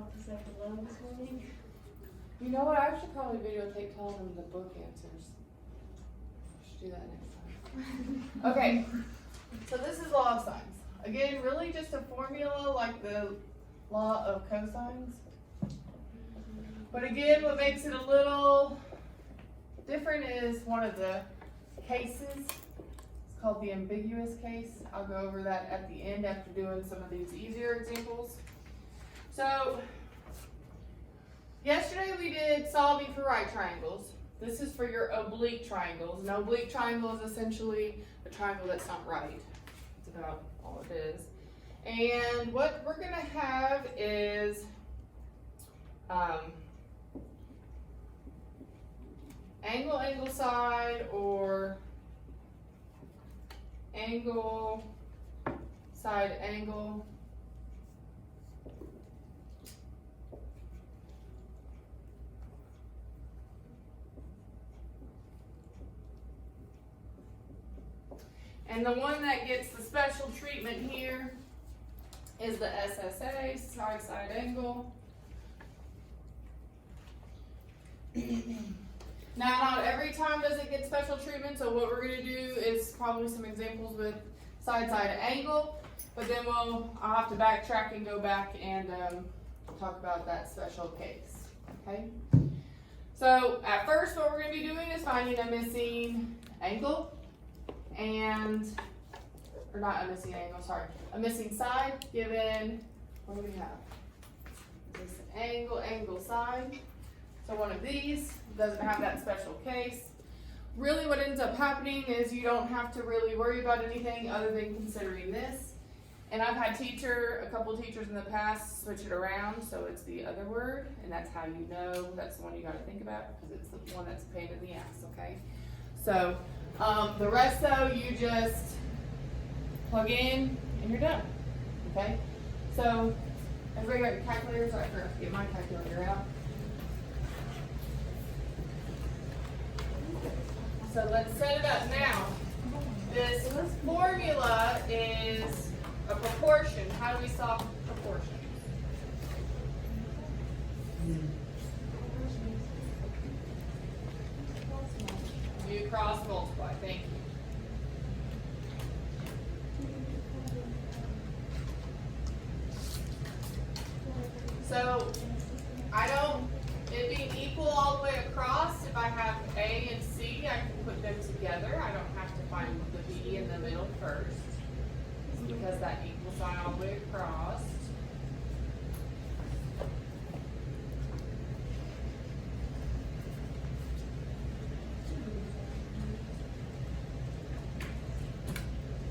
practice that alone this morning. You know what? I should probably videotape telling them the book answers. I should do that next time. Okay, so this is law of sines. Again, really just a formula like the law of cosines. But again, what makes it a little different is one of the cases. It's called the ambiguous case. I'll go over that at the end after doing some of these easier examples. So, yesterday we did solving for right triangles. This is for your oblique triangles. An oblique triangle is essentially a triangle that's not right. That's about all it is. And what we're going to have is angle, angle, side, or angle, side, angle. And the one that gets the special treatment here is the SSA, side, side, angle. Now, not every time does it get special treatment, so what we're going to do is probably some examples with side, side, angle, but then I'll have to backtrack and go back and talk about that special case, okay? So, at first, what we're going to be doing is finding a missing angle, or not a missing angle, sorry, a missing side given, what do we have? This angle, angle, side. So one of these doesn't have that special case. Really what ends up happening is you don't have to really worry about anything other than considering this. And I've had a couple teachers in the past switch it around, so it's the other word, and that's how you know that's the one you gotta think about, because it's the one that's a pain in the ass, okay? So, the rest though, you just plug in and you're done, okay? So, everybody got your calculators? I forgot to get my calculator out. So let's set it up now. This formula is a proportion. How do we solve proportion? You cross multiply, thank you. So, it being equal all the way across, if I have A and C, I can put them together. I don't have to find the B in the middle first, because that equal sign all the way across.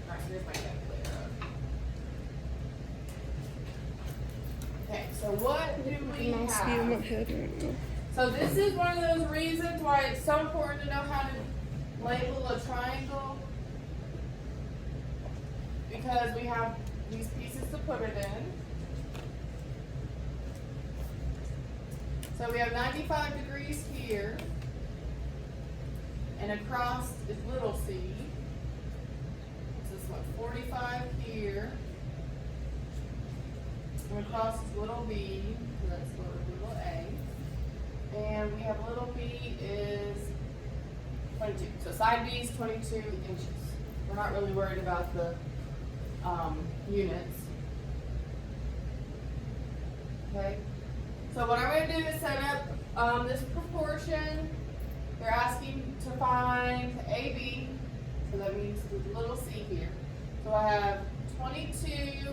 Alright, here's my calculator. Okay, so what do we have? So this is one of those reasons why it's so important to know how to label a triangle, because we have these pieces to put it in. So we have 95 degrees here, and across is little c. This is what, 45 here, and across is little b, so that's little a. And we have little b is 22. So side b is 22 inches. We're not really worried about the units. Okay. So what I'm going to do is set up this proportion. They're asking to find AB, so that means the little c here. So I have 22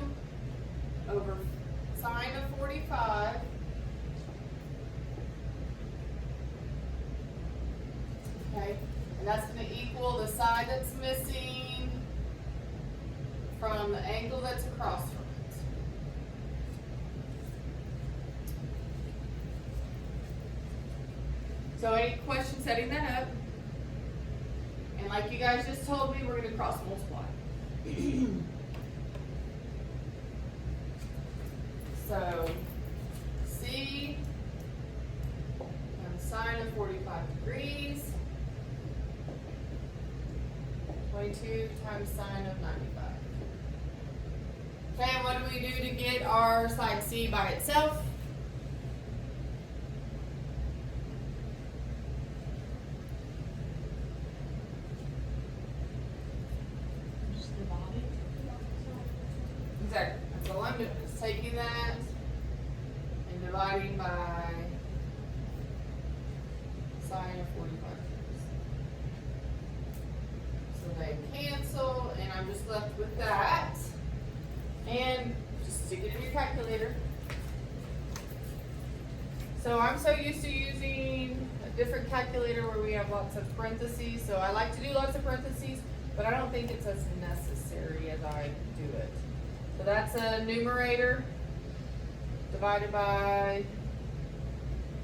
over sine of 45. Okay, and that's going to equal the side that's missing from the angle that's across from it. So any questions setting that up? And like you guys just told me, we're going to cross multiply. So C times sine of 45 degrees, 22 times sine of 95. Okay, and what do we do to get our side C by itself? just taking that and dividing by sine of 45 degrees. So they cancel, and I'm just left with that. And just stick it in your calculator. So I'm so used to using a different calculator where we have lots of parentheses. So I like to do lots of parentheses, but I don't think it's as necessary as I do it. So that's a numerator divided by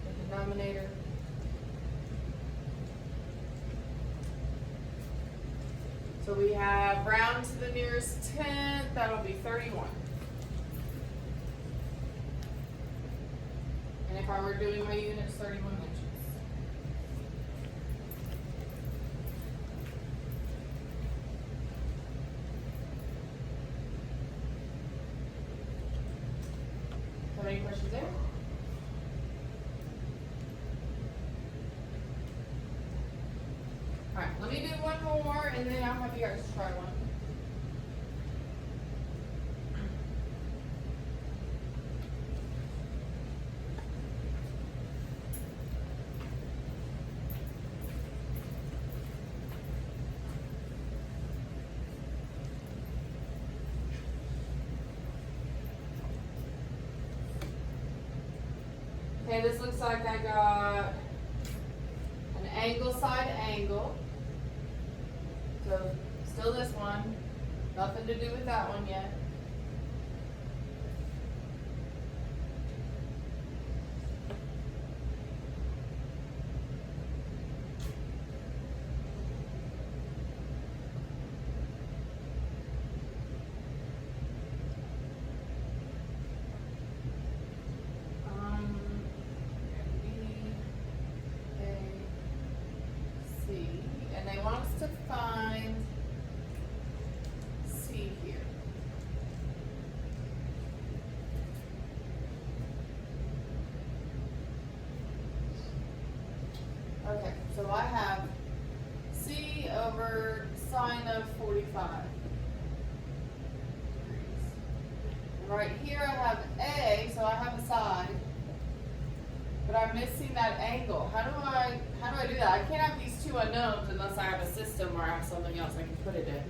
the denominator. So we have round to the nearest tenth, that'll be 31. And if I were doing my units, 31 inches. Have any questions there? Alright, let me do one more and then I'll have you guys try one. Okay, this looks like I got an angle side angle. So still this one, nothing to do with that one yet. And they want us to find C here. Okay, so I have C over sine of 45 degrees. And right here I have A, so I have a side. But I'm missing that angle. How do I do that? I can't have these two unknowns unless I have a system where I have something else I can put it in.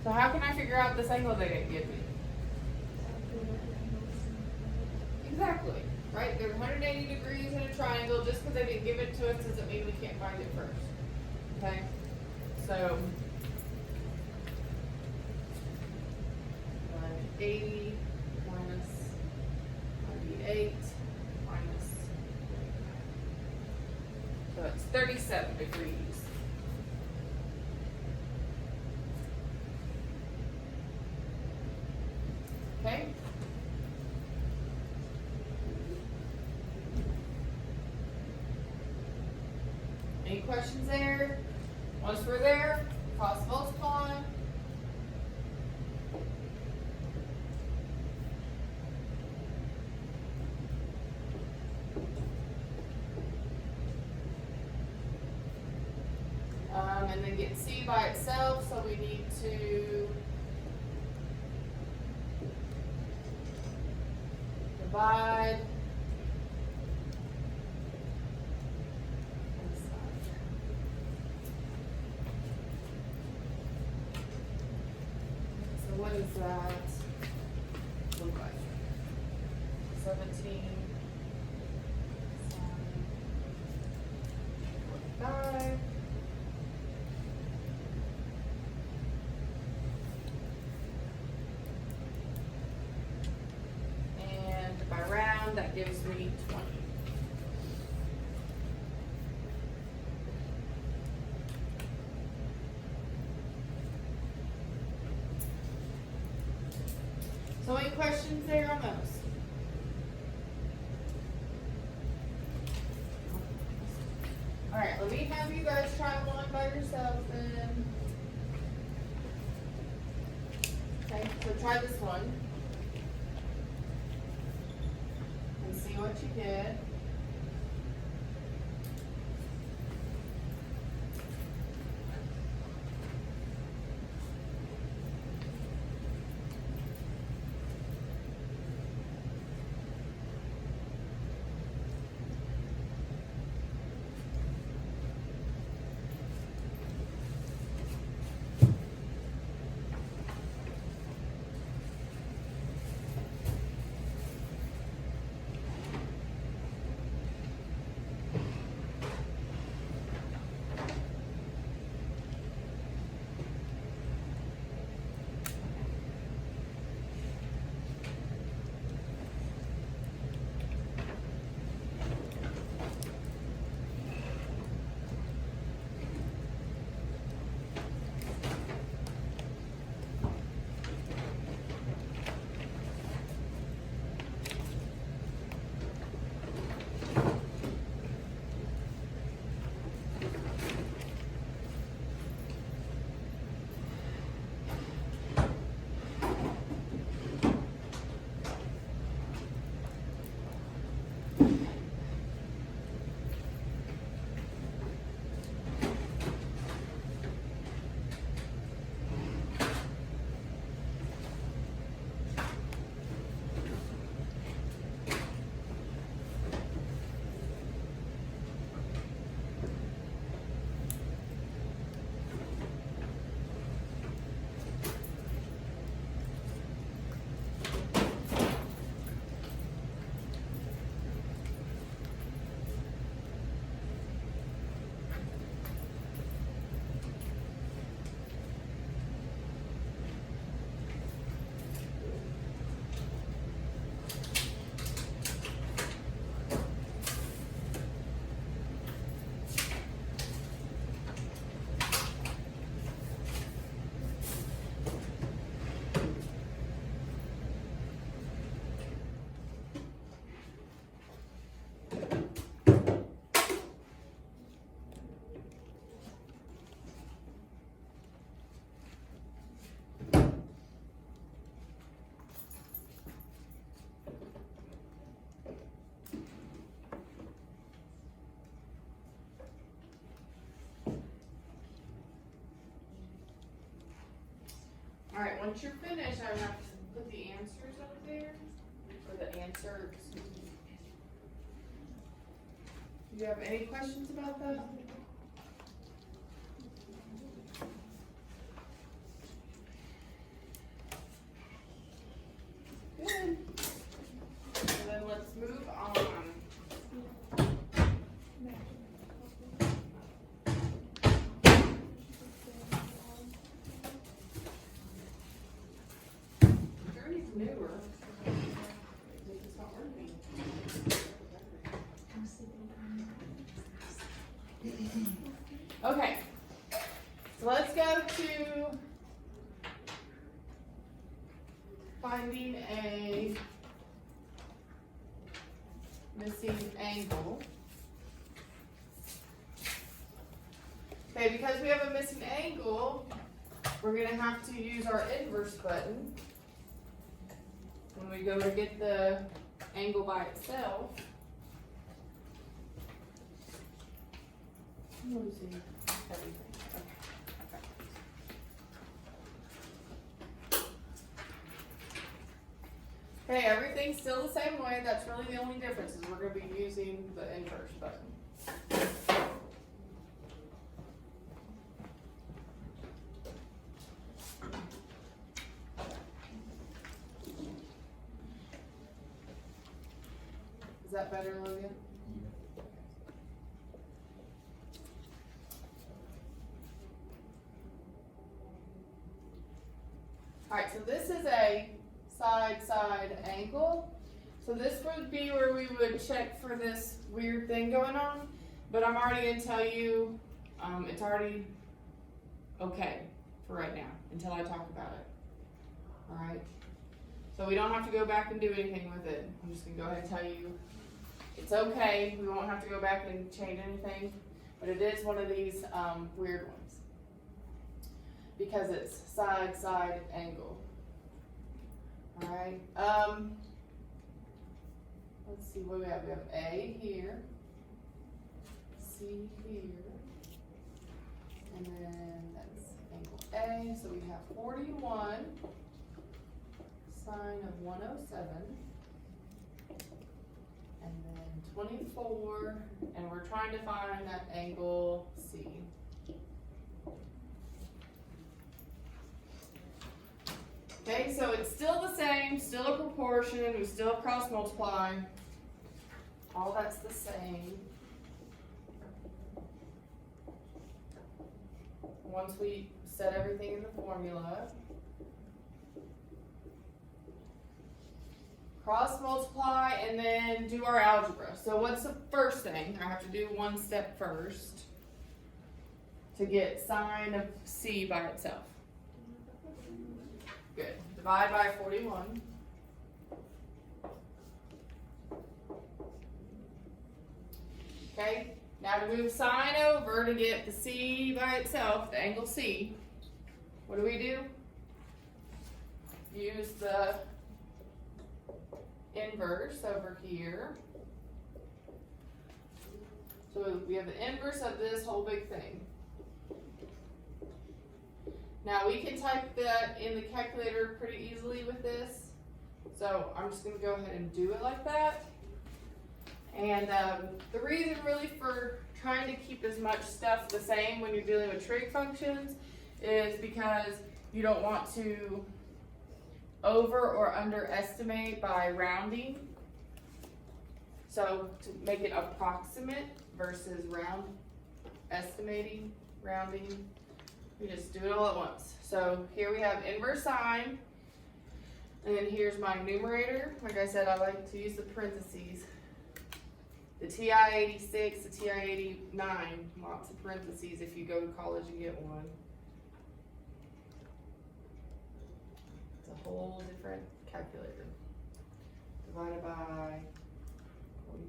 So how can I figure out this angle they didn't give me? Exactly, right? There's 180 degrees in a triangle. Just because they didn't give it to us doesn't mean we can't find it first. Okay? So 180 minus 98. So it's 37 degrees. Okay? Any questions there? Once we're there, cross multiply. And then get C by itself, so we need to divide so what is that look like? 17 45. That gives me 20. So any questions there on those? Alright, let me have you guys try one by yourselves then. Okay, so try this one. See what you get. Alright, once you're finished, I would have to put the answers up there, or the answers. Do you have any questions about that? Good. So then let's move on. Journey's newer. It's not working. Okay, so let's go to finding a missing angle. Okay, because we have a missing angle, we're gonna have to use our inverse button when we go to get the angle by itself. I'm losing everything. Okay, everything's still the same way. That's really the only difference is we're going to be using the inverse button. Is that better, Logan? Alright, so this is a side-side angle. So this would be where we would check for this weird thing going on, but I'm already going to tell you it's already okay for right now until I talk about it. Alright, so we don't have to go back and do anything with it. I'm just going to go ahead and tell you it's okay. We won't have to go back and change anything, but it is one of these weird ones because it's side-side angle. Alright, let's see what we have. We have A here, C here, and then that's angle A. So we have 41 sine of 107, and then 24, and we're trying to find that angle C. Okay, so it's still the same, still a proportion, we still cross multiply. All that's the same. Once we set everything in the formula. Cross multiply and then do our algebra. So what's the first thing? I have to do one step first to get sine of C by itself. Good. Divide by 41. Okay, now to move sine over to get the C by itself, the angle C, what do? Use the inverse over here. So we have the inverse of this whole big thing. Now we can type that in the calculator pretty easily with this. So I'm just gonna go ahead and do it like that. And the reason really for trying to keep as much stuff the same when you're dealing with trig functions is because you don't want to over or underestimate by rounding. So to make it approximate versus rounding, we just do it all at once. So here we have inverse sine, and then here's my numerator. Like I said, I like to use the parentheses. The TI-86, the TI-89, lots of parentheses if you go to college and get one. It's a whole different calculator. Divided by 40.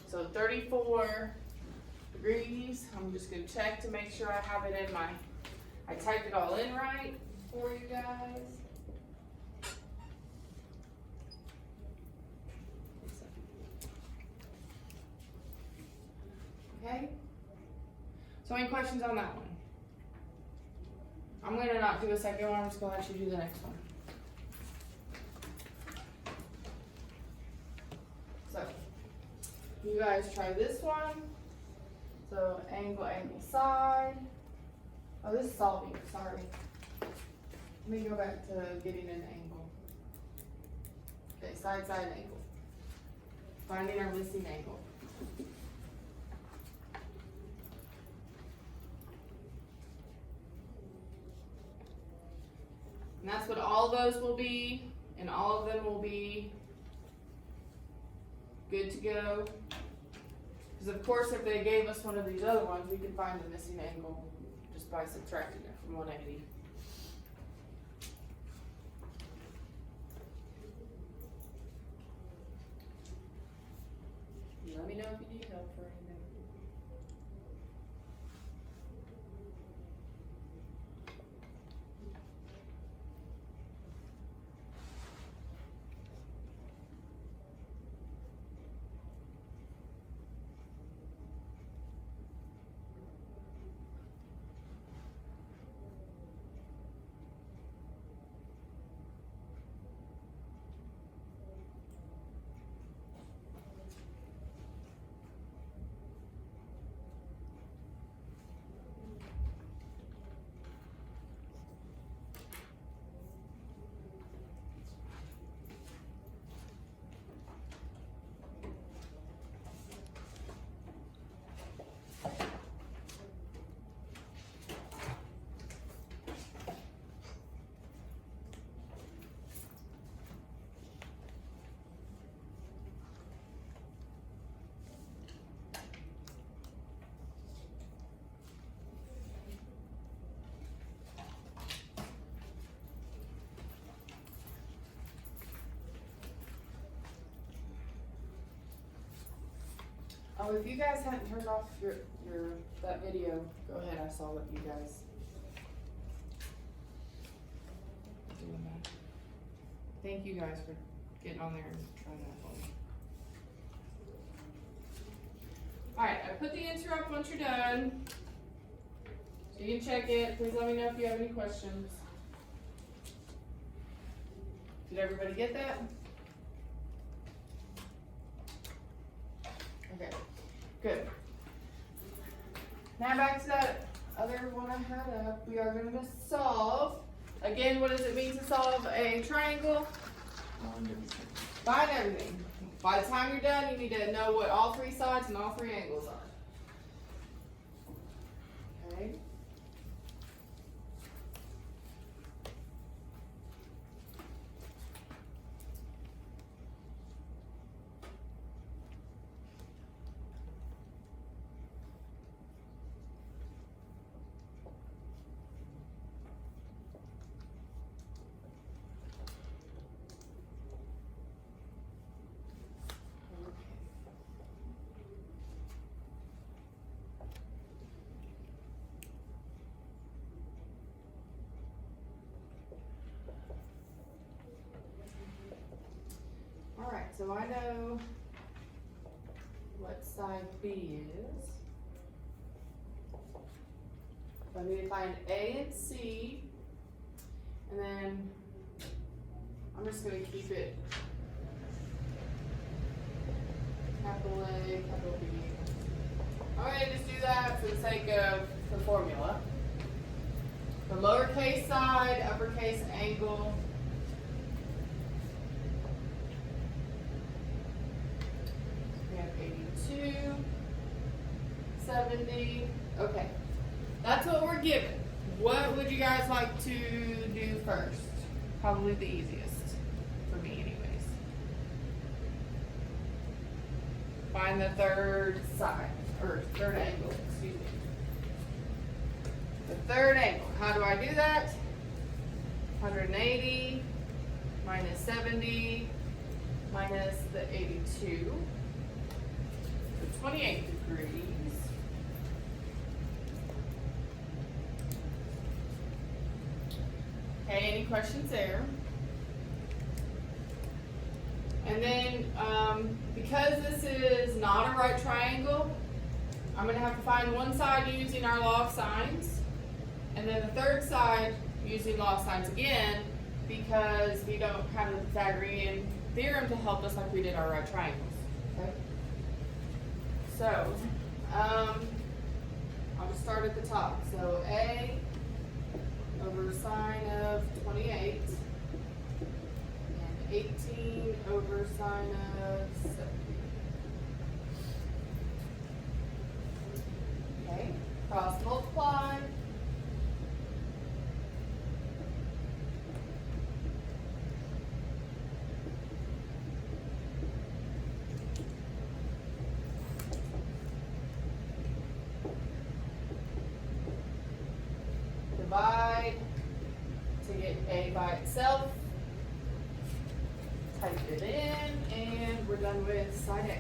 So 34 degrees. I'm just gonna check to make sure I have it in my, I typed it all in right for you guys. Okay, so any questions on that one? I'm gonna not do a second one, I'm just gonna let you do the next one. So, you guys try this one. So, angle, side. Oh, this is solving, sorry. Let me go back to getting an angle. Okay, side, angle. Finding our missing angle. And that's what all those will be, and all of them will be good to go. Because of course if they gave us one of these other ones, we could find the missing angle just by subtracting it from 180. Let me know if you need help for anything. Oh, if you guys hadn't turned off that video, go ahead. I saw what you guys were doing that. Thank you guys for getting on there and trying that for me. Alright, I put the answer up once you're done. So you can check it. Please let me know if you have any questions. Did everybody get that? Okay, good. Now back to that other one I had up. We are going to solve. Again, what does it mean to solve a triangle? Find everything. By the time you're done, you need to know what all three sides and all three angles are. Okay. so I know what side B is. So I need to find A and C, and then I'm just gonna keep it capital A, capital B. I'm gonna just do that for the sake of the formula. The lowercase side, uppercase angle. We have 82, 70. Okay, that's what we're given. What would you guys like to do first? Probably the easiest, for me anyways. Find the third side, or third angle, excuse me. The third angle, how do I do that? 180 minus 70 minus the 82, so 28 degrees. Okay, any questions there? And then, because this is not a right triangle, I'm going to have to find one side using our law of sines, and then the third side using law of sines again, because we don't have the Pythagorean theorem to help us like we did our right triangles. Okay? So, I'll just start at the top. So A over sine of 28, and 18 over sine of 70. Okay, cross multiply. Divide to get A by itself. Type it in, and we're done with side A.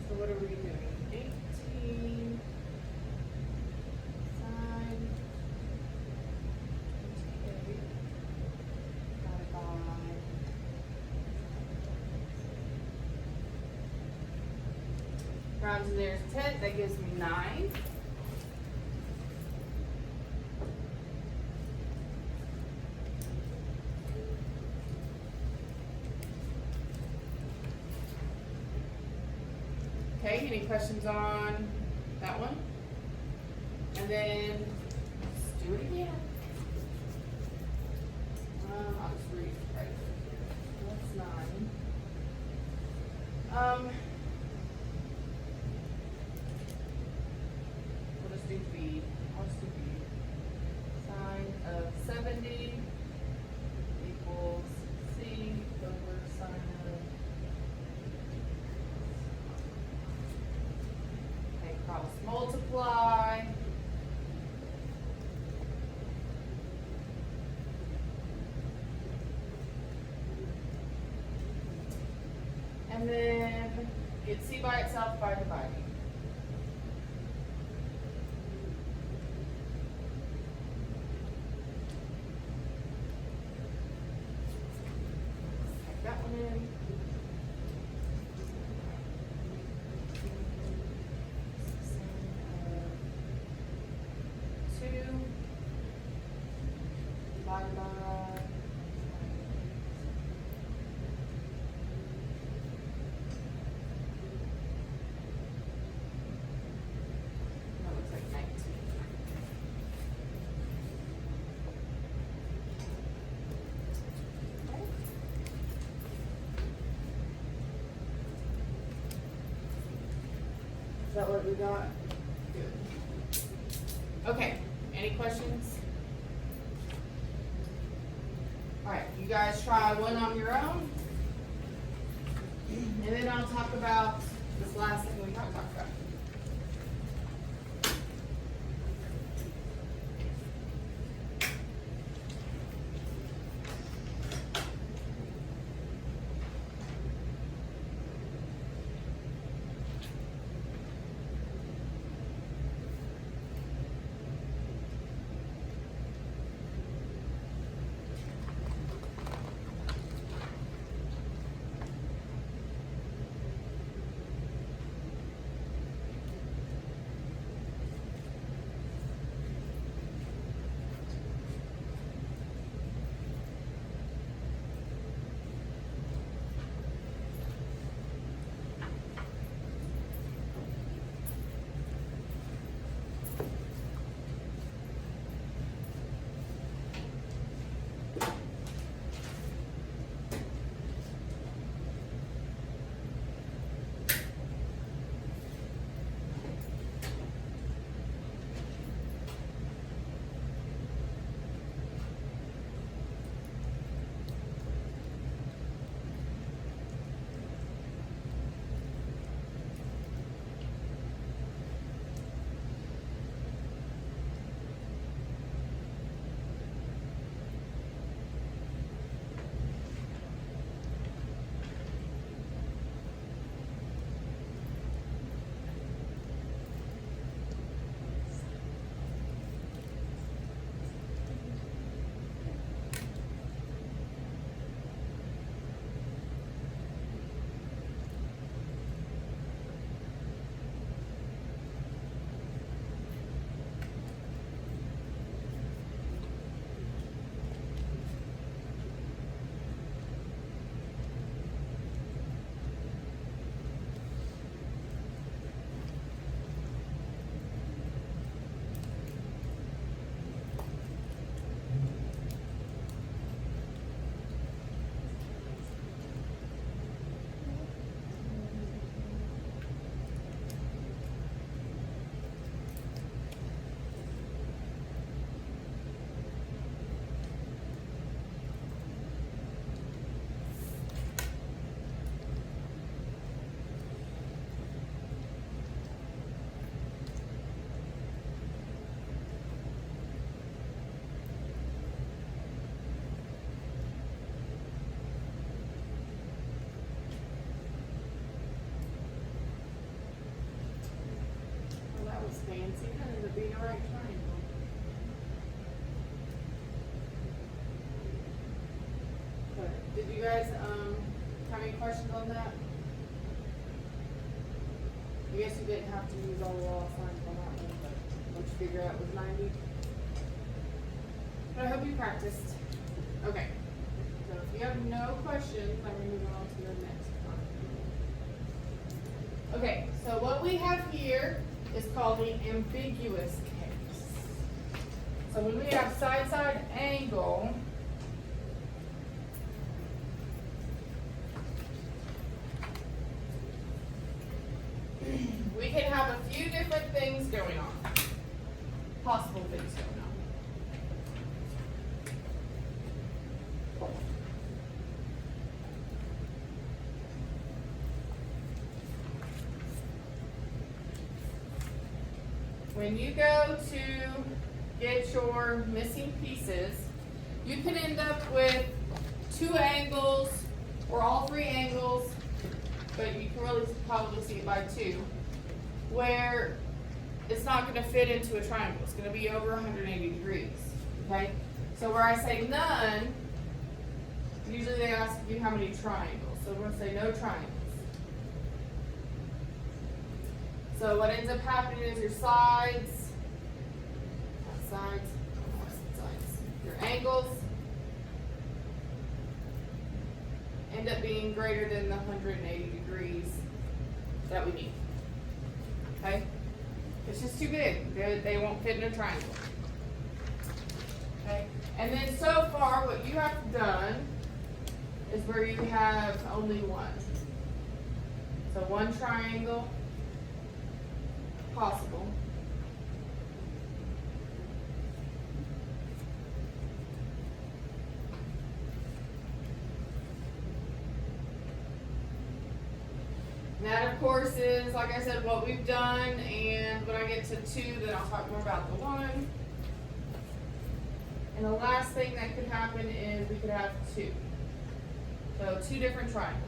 So what are we doing? 18 sine 28 divided by round to the nearest 10, that gives me 9. Okay, any questions on that one? And then let's do it again. I'll just read it right here. That's 9. We'll just do B. I'll just do B. Sine of 70 equals C over sine of cross multiply. And then get C by itself by dividing. Type that one in. Divided by that looks like 19. Okay. Is that what we got? Good. Okay, any questions? Alright, you guys try one on your own, and then I'll talk about this last thing we talked about. right triangle. Okay. Did you guys have any questions on that? I guess you didn't have to use all the wall signs on that one, but once you figure out it was 90. But I hope you practiced. Okay. So if you have no questions, I'm moving on to the next one. Okay, so what we have here is called the ambiguous case. So when we have side-side angle, we can have a few different things going on. Possible things going on. When you go to get your missing pieces, you can end up with 2 angles or all 3 angles, but you can really probably see it by 2, where it's not going to fit into a triangle. It's going to be over 180 degrees, okay? So where I say none, usually they ask you how many triangles. So we're going to say no triangles. So what ends up happening is your sides, your angles end up being greater than the 180 degrees that we need. Okay? It's just too big. They won't fit in a triangle. Okay? And then so far what you have done is where you have only one. So one triangle possible. And that of course is, like I said, what we've done, and when I get to 2, then I'll talk more about the 1. And the last thing that could happen is we could have 2. So 2 different triangles.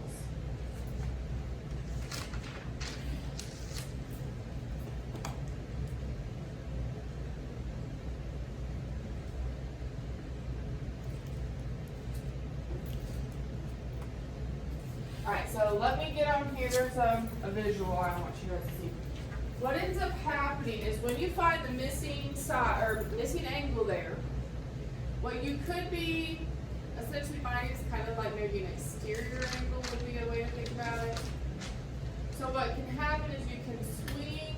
Alright, so let me get on here. There's a visual I want you guys to see. What ends up happening is when you find the missing side or missing angle there, what you could be essentially finding is kind of like maybe an exterior angle would be a way to think about it. So what can happen is you can swing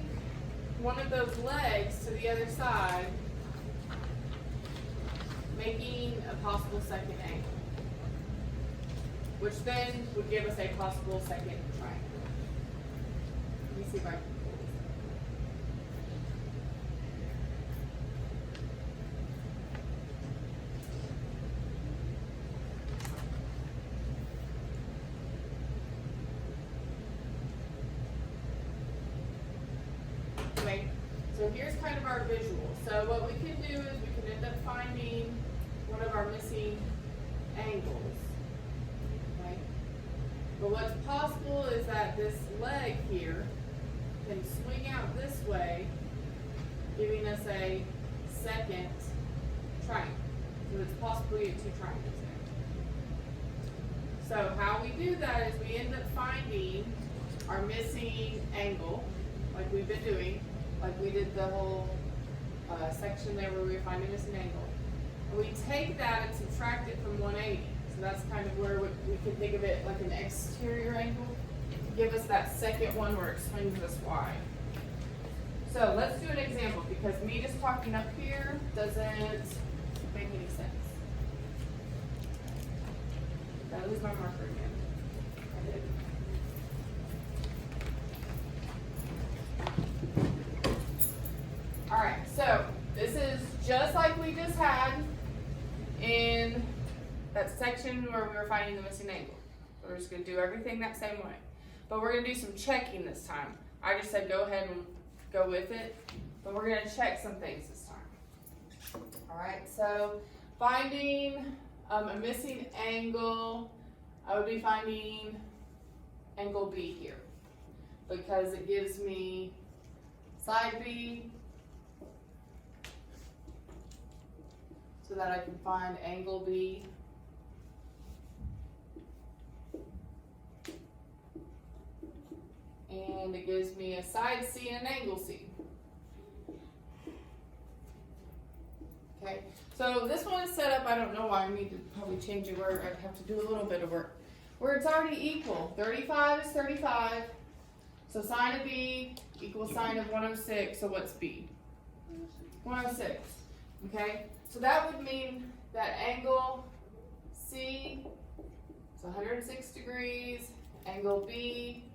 one of those legs to the other side, making a possible second angle, which then would give us a possible second triangle. Let me see if I can pull this up. Okay, so here's kind of our visual. So what we can do is we can end up finding one of our missing angles. But what's possible is that this leg here can swing out this way, giving us a second triangle. So it's possible you get 2 triangles there. So how we do that is we end up finding our missing angle, like we've been doing, like we did the whole section there where we were finding missing angle. And we take that and subtract it from 180. So that's kind of where we can think of it like an exterior angle to give us that second one where it swings us wide. So let's do an example, because me just talking up here doesn't make any sense. Did I lose my marker again? I did. Alright, so this is just like we just had in that section where we were finding the missing angle. So we're just going to do everything that same way. But we're going to do some checking this time. I just said go ahead and go with it. But we're going to check some things this time. Alright, so finding a missing angle, I would be finding angle B here. Because it gives me side B so that I can find angle B. And it gives me a side C and an angle C. Okay, so this one is set up, I don't know why, I need to probably change it where I'd have to do a little bit of work. Where it's already equal, 35 is 35, so sine of B equals sine of 106, so what's B? 106, okay? So that would mean that angle C is 106 degrees, angle B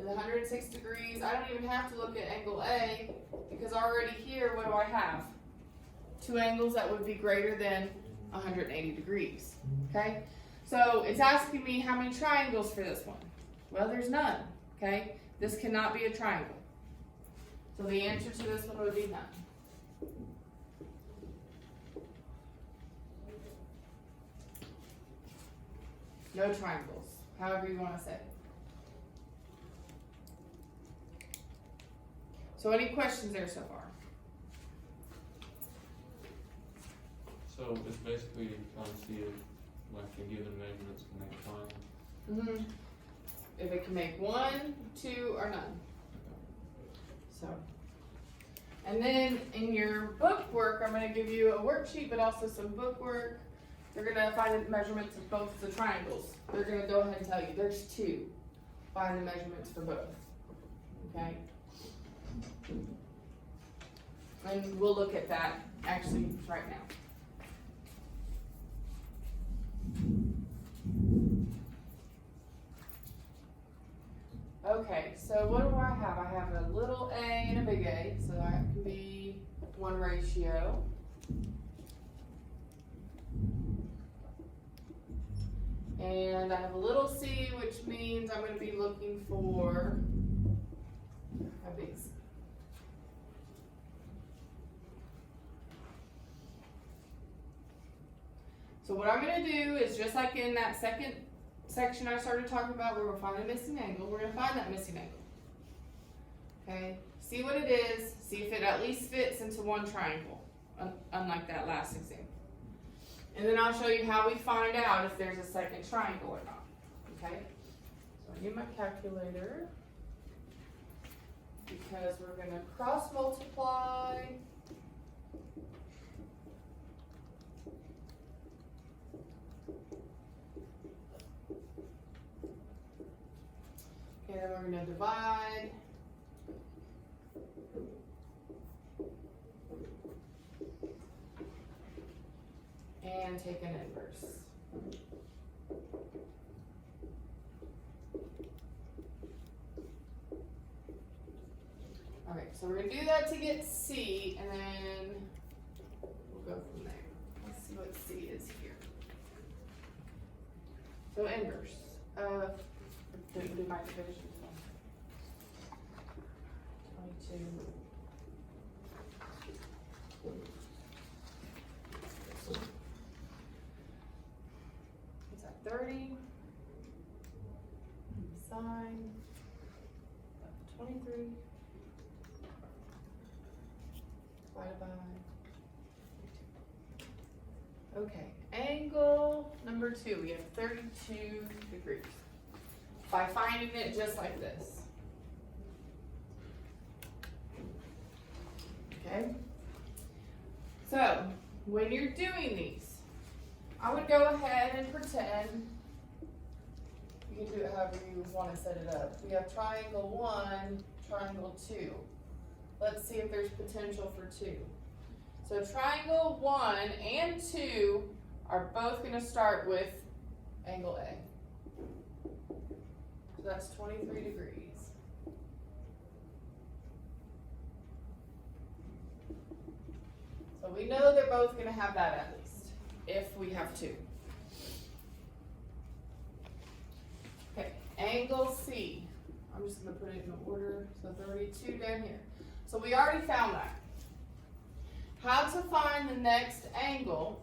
is 106 degrees. I don't even have to look at angle A, because already here, what do I have? Two angles that would be greater than 180 degrees, okay? So it's asking me how many triangles for this one. Well, there's none, okay? This cannot be a triangle. So the answer to this one would be none. No triangles, however you want to say it. So any questions there so far? So it's basically trying to see if, like, the given measurements can make triangles. If it can make one, two, or none. So, and then in your book work, I'm going to give you a worksheet, but also some book work. You're going to find the measurements of both the triangles. They're going to go ahead and tell you there's two. Find the measurements for both. Okay? And we'll look at that actually right now. Okay, so what do I have? I have a little a and a big A, so that can be one ratio. And I have a little c, which means I'm going to be looking for a big C. So what I'm going to do is, just like in that second section I started talking about where we're finding a missing angle, we're going to find that missing angle. Okay, see what it is, see if it at least fits into one triangle, unlike that last example. And then I'll show you how we find out if there's a second triangle or not. Okay, so I need my calculator because we're going to cross multiply. And then we're going to divide. And take an inverse. Okay, so we're going to do that to get C, and then we'll go from there. Let's see what C is here. So inverse of, do my division. 22. What's that, 30? Sine 23 divided by 52. Okay, angle number 2, we have 32 degrees. By finding it just like this. Okay? So, when you're doing these, I would go ahead and pretend, you can do it however you want to set it up. We have triangle 1, triangle 2. Let's see if there's potential for 2. So triangle 1 and 2 are both going to start with angle A. So that's 23 degrees. So we know they're both going to have that at least, if we have 2. Okay, angle C. I'm just going to put it in order. So 32 down here. So we already found that. How to find the next angle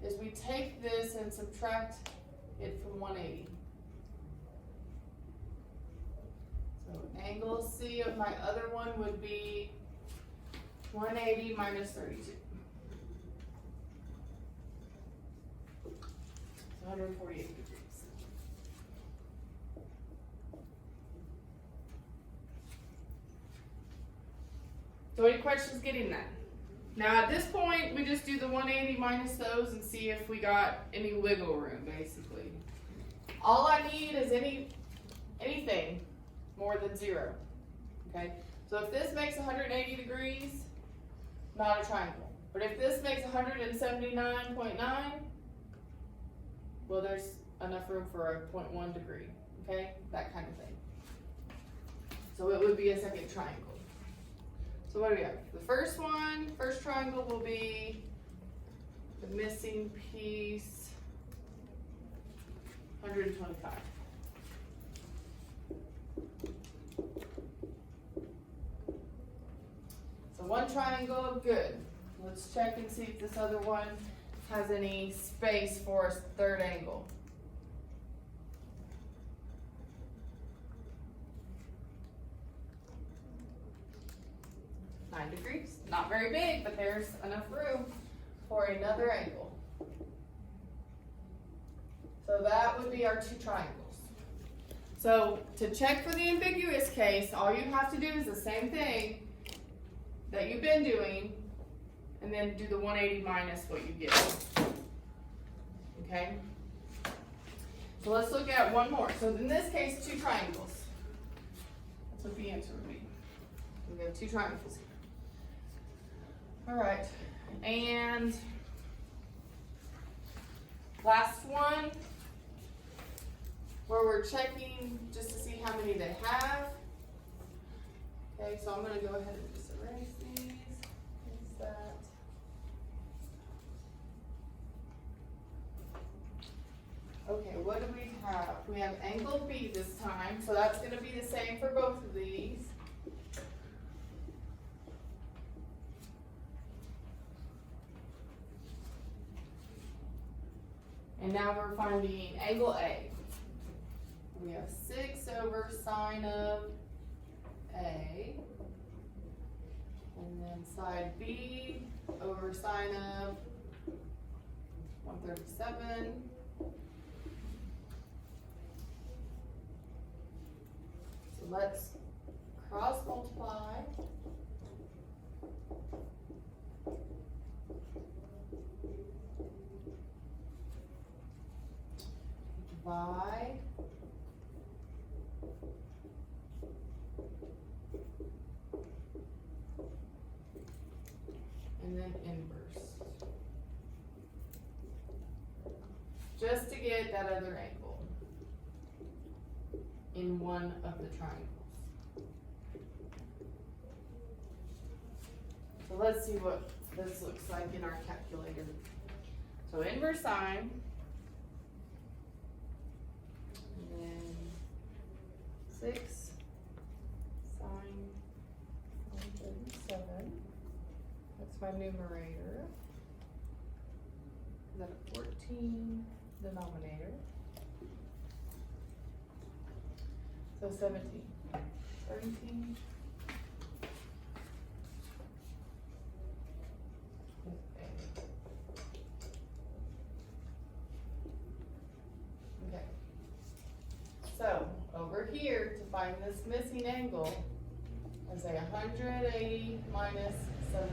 is we take this and subtract it from 180. So angle C of my other one would be 180 minus 32. 148 degrees. So any questions getting that? Now at this point, we just do the 180 minus those and see if we got any wiggle room, basically. All I need is anything more than 0, okay? So if this makes 180 degrees, not a triangle. But if this makes 179.9, well, there's enough room for a 0.1 degree, okay? That kind of thing. So it would be a second triangle. So what do we have? The first triangle will be the missing piece, 125. So one triangle, good. Let's check and see if this other one has any space for a third angle. (9 degrees). Not very big, but there's enough room for another angle. So that would be our 2 triangles. So to check for the ambiguous case, all you have to do is the same thing that you've been doing, and then do the 180 minus what you get. Okay? So let's look at one more. So in this case, 2 triangles. That's what the answer would be. We have 2 triangles here. All right, and last one, where we're checking just to see how many they have. Okay, so I'm going to go ahead and just erase these. Is that? Okay, what do we have? We have angle B this time, so that's going to be the same for both of these. And now we're finding angle A. We have 6 over sine of A. And then side B over sine of 137. So let's cross multiply. Divide. And then inverse. Just to get that other angle in one of the triangles. So let's see what this looks like in our calculator. So inverse sine. And then 6 sine 137. That's my numerator. Is that a 14 denominator? So 17. 17. Okay. So over here, to find this missing angle, I say 180 minus 17.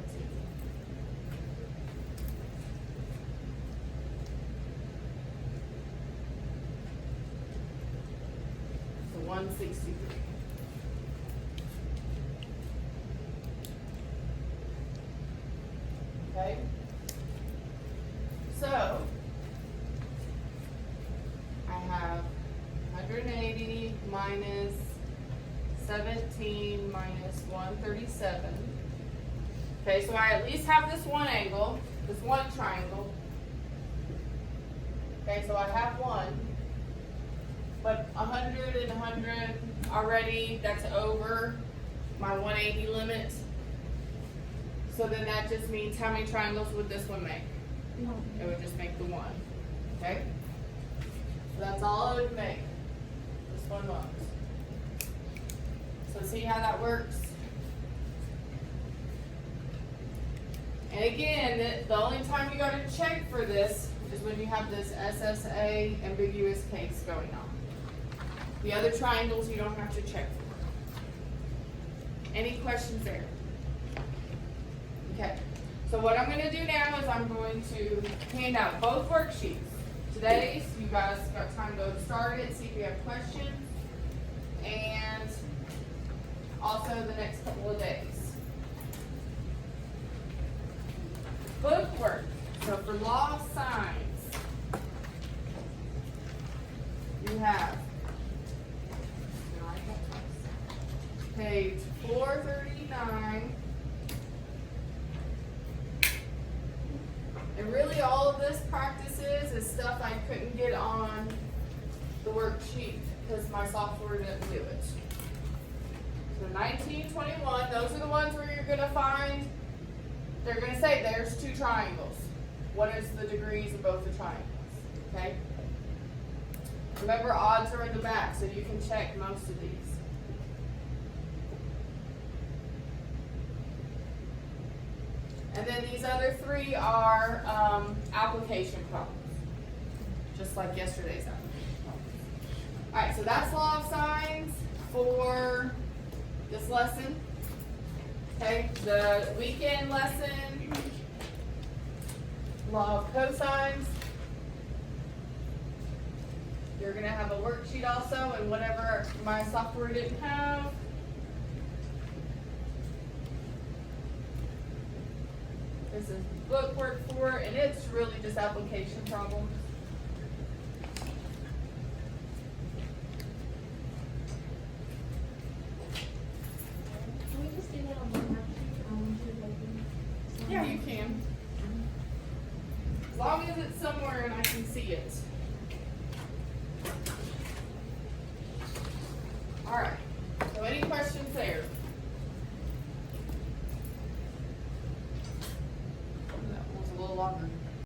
So 163. Okay? So I have 180 minus 17 minus 137. Okay, so I at least have this one angle, this one triangle. Okay, so I have one. But 100 and 100 already, that's over my 180 limit. So then that just means how many triangles would this one make? It would just make the one. Okay? So that's all it would make. This one was. So see how that works? And again, the only time you gotta check for this is when you have this SSA ambiguous case going on. The other triangles you don't have to check for. Any questions there? Okay, so what I'm gonna do now is I'm going to hand out both worksheets. Today's, you guys got time to start it, see if you have questions, and also the next couple of days. Bookwork, so for law of signs, you have page 439. And really all of this practices is stuff I couldn't get on the worksheet because my software didn't do it. So 1921, those are the ones where you're gonna find, they're gonna say there's two triangles. What is the degrees of both the triangles, okay? Remember, odds are in the back, so you can check most of these. And then these other three are application problems, just like yesterday's application problems. All right, so that's law of signs for this lesson. Okay, the weekend lesson, law of cosines. You're gonna have a worksheet also, and whatever my software didn't have. This is bookwork for it, and it's really just application problems. Can we just do that on one Yeah, you can. As long as it's somewhere and I can see it. All right, so any questions there?